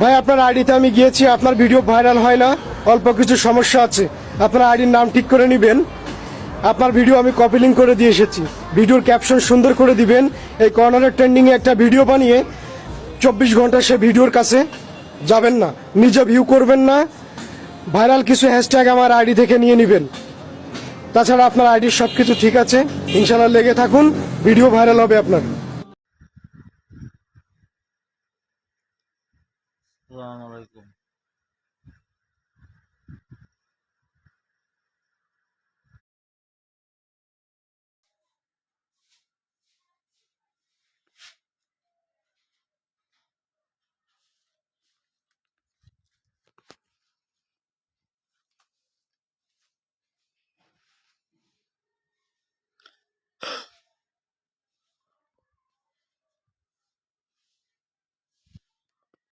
ভাই আপনার আইডিতে আমি গিয়েছি, আপনার ভিডিও ভাইরাল হয় না, অল্প কিছু সমস্যা আছে। আপনার আইডির নাম ঠিক করে নেবেন। আপনার ভিডিও আমি কপি লিঙ্ক করে দিয়ে এসেছি, ভিডিওর ক্যাপশন সুন্দর করে দিবেন। এই কর্নারের ট্রেন্ডিংয়ে একটা ভিডিও বানিয়ে 24 ঘন্টা সে ভিডিওর কাছে যাবেন না, নিজে ভিউ করবেন না। ভাইরাল কিছু হ্যাশট্যাগ আমার আইডি থেকে নিয়ে নেবেন। তাছাড়া আপনার আইডির সব কিছু ঠিক আছে, ইনশাল্লাহ লেগে থাকুন, ভিডিও ভাইরাল হবে আপনার। আসসালামু আলাইকুম।